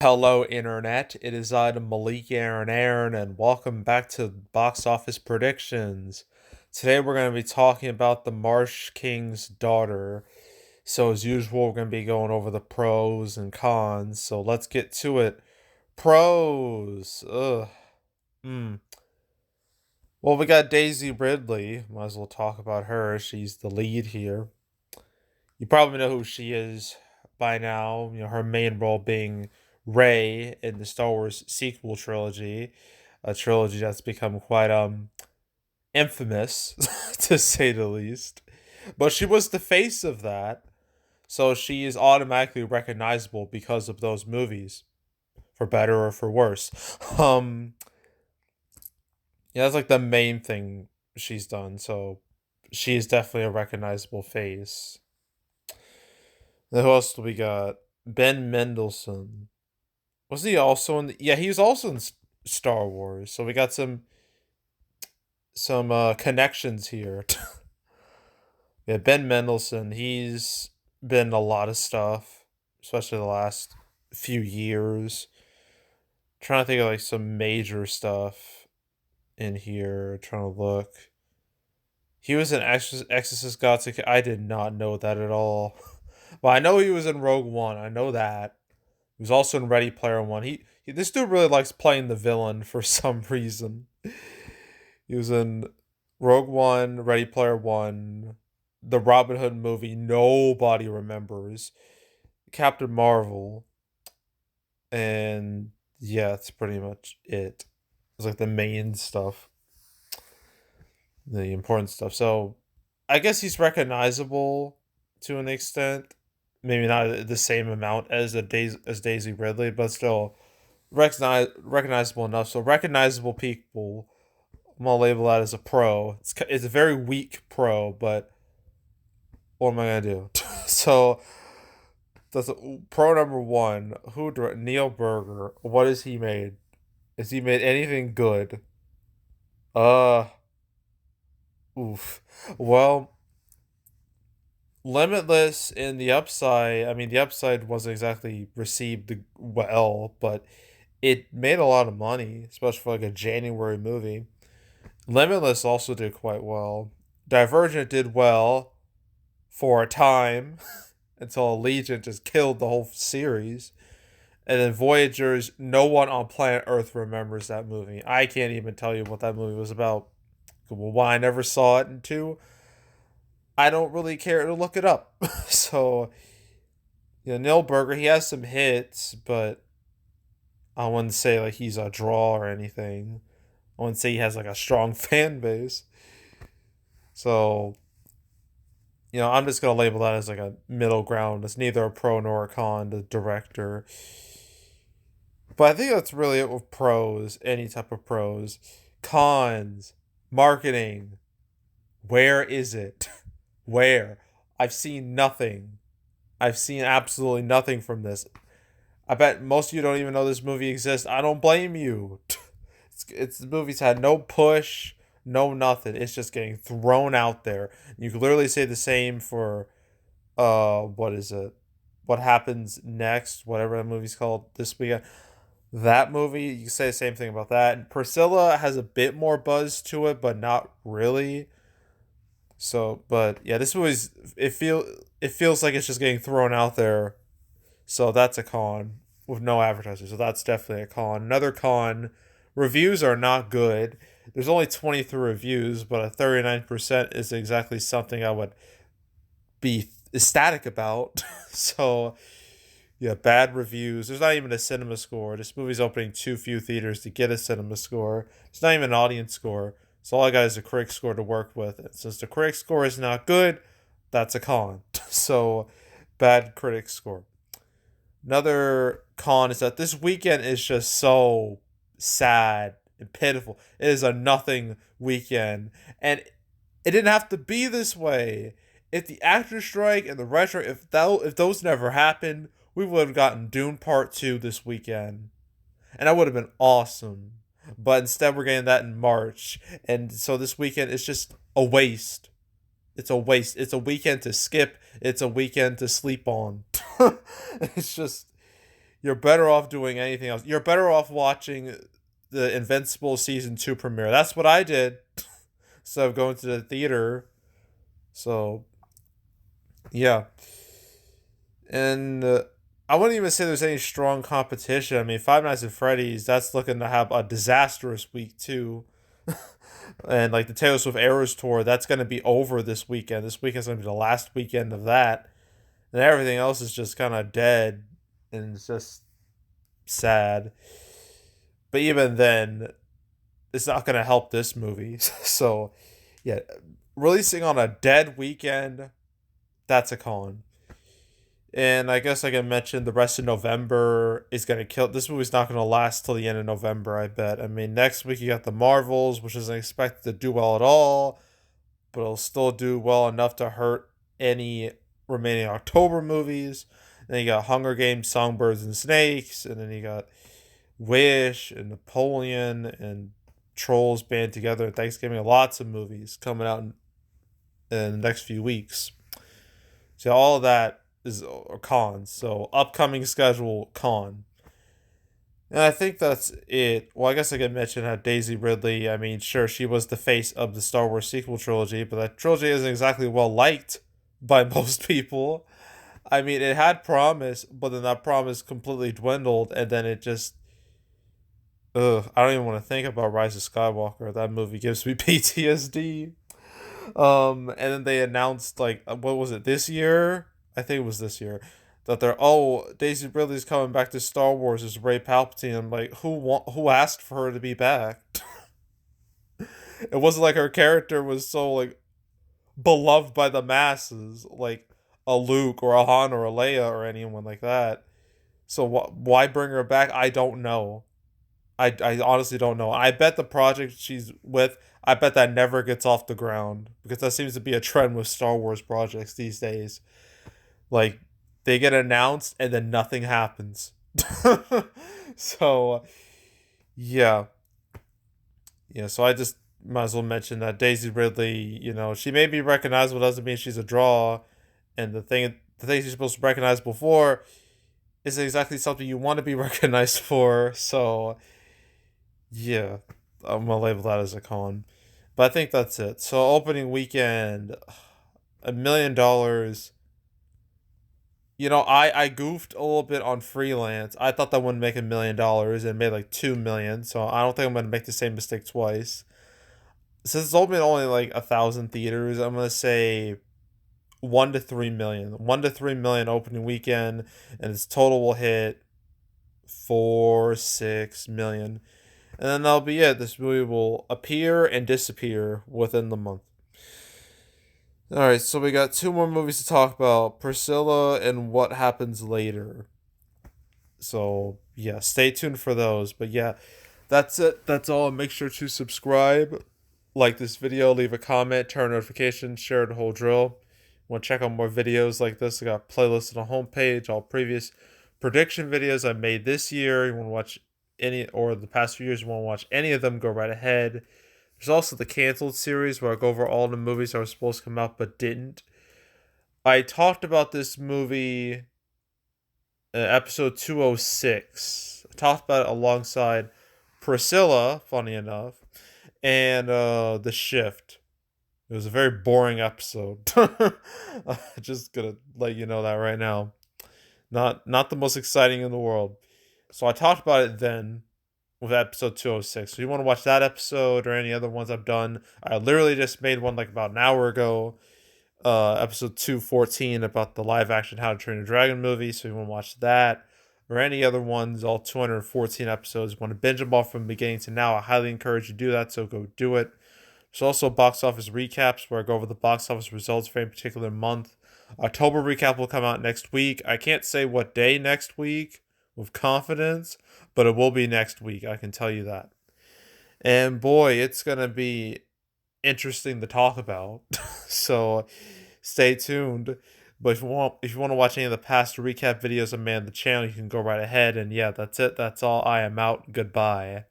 Hello, Internet. It is I, Malik Aaron, and welcome back to Box Office Predictions. Today, we're going to be talking about The Marsh King's Daughter. So, as usual, we're going to be going over the pros and cons. So, let's get to it. Pros. Ugh. Hmm. Well, we got Daisy Ridley. Might as well talk about her. She's the lead here. You probably know who she is by now. Her main role being Rey in the Star Wars sequel trilogy, a trilogy that's become quite infamous to say the least. But she was the face of that, so she is automatically recognizable because of those movies, for better or for worse. Um, yeah, that's like the main thing she's done. So she is definitely a recognizable face. Then who else do we got? Ben Mendelsohn. Was he also in? Yeah, he was also in Star Wars. So we got some connections here. Yeah, Ben Mendelsohn. He's been in a lot of stuff, especially the last few years. Trying to think of like some major stuff in here. Trying to look. He was in Exorcist Gothic. I did not know that at all. Well, I know he was in Rogue One. I know that. He was also in Ready Player One. This dude really likes playing the villain for some reason. He was in Rogue One, Ready Player One, the Robin Hood movie nobody remembers, Captain Marvel, and yeah, that's pretty much it. It's like the main stuff, the important stuff. So I guess he's recognizable to an extent. Maybe not the same amount as Daisy Ridley, but still recognizable enough. So recognizable people, I'm gonna label that as a pro. It's a very weak pro, but what am I gonna do? So that's pro number one. Neil Berger? What has he made? Has he made anything good? Uh, oof. Well, Limitless in the upside. I mean, the upside wasn't exactly received well, but it made a lot of money, especially for like a January movie. Limitless also did quite well. Divergent did well for a time until Allegiant just killed the whole series. And then Voyagers, no one on planet Earth remembers that movie. I can't even tell you what that movie was about. Well, one, I never saw it, and two, I don't really care to look it up. So, Neil Berger, he has some hits, but I wouldn't say like he's a draw or anything. I wouldn't say he has like a strong fan base. So, I'm just gonna label that as like a middle ground. It's neither a pro nor a con. The director, but I think that's really it with pros. Any type of pros, cons, marketing. Where is it? Where? I've seen nothing. I've seen absolutely nothing from this. I bet most of you don't even know this movie exists. I don't blame you. It's the movie's had no push, no nothing. It's just getting thrown out there. You could literally say the same for what is it? What happens next? Whatever that movie's called this weekend. That movie, you can say the same thing about that. And Priscilla has a bit more buzz to it, but not really. So, but yeah, this movie's it feels like it's just getting thrown out there. So that's a con with no advertising. So that's definitely a con. Another con, reviews are not good. There's only 23 reviews, but a 39% is exactly something I would be ecstatic about. So, yeah, bad reviews. There's not even a cinema score. This movie's opening too few theaters to get a cinema score. It's not even an audience score. So all I got is a critic score to work with. And since the critic score is not good, that's a con. So, bad critic score. Another con is that this weekend is just so sad and pitiful. It is a nothing weekend. And it didn't have to be this way. If the actor strike and the retro, if those never happened, we would have gotten Dune Part 2 this weekend. And that would have been awesome. But instead, we're getting that in March. And so this weekend is just a waste. It's a waste. It's a weekend to skip. It's a weekend to sleep on. It's just, You're better off doing anything else. You're better off watching the Invincible season 2 premiere. That's what I did. So going to the theater. So yeah, and I wouldn't even say there's any strong competition. I mean, Five Nights at Freddy's, that's looking to have a disastrous week too. And like the Taylor Swift Eras tour, that's going to be over this weekend. This weekend's going to be the last weekend of that, and everything else is just kind of dead, and it's just sad. But even then, it's not going to help this movie. So yeah, releasing on a dead weekend, that's a con. And I guess like I mentioned, the rest of November is gonna kill. This movie's not gonna last till the end of November, I bet. I mean, next week you got the Marvels, which isn't expected to do well at all, but it'll still do well enough to hurt any remaining October movies. And then you got Hunger Games, Songbirds and Snakes, and then you got Wish and Napoleon and Trolls band together at Thanksgiving. Lots of movies coming out in the next few weeks. So all of that is cons. So upcoming schedule con. And I think that's it. Well, I guess I could mention how Daisy Ridley, I mean, sure, she was the face of the Star Wars sequel trilogy, but that trilogy isn't exactly well liked by most people. I mean, it had promise, but then that promise completely dwindled, and then it just. Ugh, I don't even want to think about Rise of Skywalker. That movie gives me PTSD. And then they announced like what was it this year? I think it was this year that they're Daisy Ridley's coming back to Star Wars as Rey Palpatine. I'm like, who asked for her to be back? It wasn't like her character was so like beloved by the masses, like a Luke or a Han or a Leia or anyone like that. So why bring her back? I don't know. I honestly don't know. I bet the project she's with, I bet that never gets off the ground because that seems to be a trend with Star Wars projects these days. Like they get announced and then nothing happens. So yeah, yeah. So I just might as well mention that Daisy Ridley, she may be recognizable, doesn't mean she's a draw. And the things you're supposed to recognize before isn't exactly something you want to be recognized for. So yeah, I'm gonna label that as a con. But I think that's it. So opening weekend, $1 million. I goofed a little bit on freelance. I thought that wouldn't make $1 million and made like 2 million. So I don't think I'm gonna make the same mistake twice. Since it's open only like 1,000 theaters, I'm gonna say 1 to 3 million. 1 to 3 million opening weekend, and its total will hit 4-6 million. And then that'll be it. This movie will appear and disappear within the month. Alright, so we got two more movies to talk about, Priscilla and What Happens Later. So, yeah, stay tuned for those. But yeah, that's it. That's all. Make sure to subscribe, like this video, leave a comment, turn notifications, share the whole drill. Want to check out more videos like this? I got playlists on the homepage, all previous prediction videos I made this year. You want to watch any, or the past few years, you want to watch any of them, go right ahead. There's also the canceled series where I go over all the movies that were supposed to come out but didn't. I talked about this movie in episode 206. I talked about it alongside Priscilla, funny enough, and The Shift. It was a very boring episode. Just gonna let you know that right now. Not the most exciting in the world. So I talked about it then with episode 206. So you want to watch that episode or any other ones I've done, I literally just made one like about an hour ago. Episode 214 about the live action How to Train a Dragon movie. So you want to watch that or any other ones, all 214 episodes. You want to binge them all from the beginning to now. I highly encourage you to do that. So go do it. There's also box office recaps where I go over the box office results for a particular month. October recap will come out next week. I can't say what day next week with confidence, but it will be next week. I can tell you that. And boy, it's going to be interesting to talk about. So stay tuned. But if you want to watch any of the past recap videos I made on the channel, you can go right ahead. And yeah, that's it. That's all. I am out. Goodbye.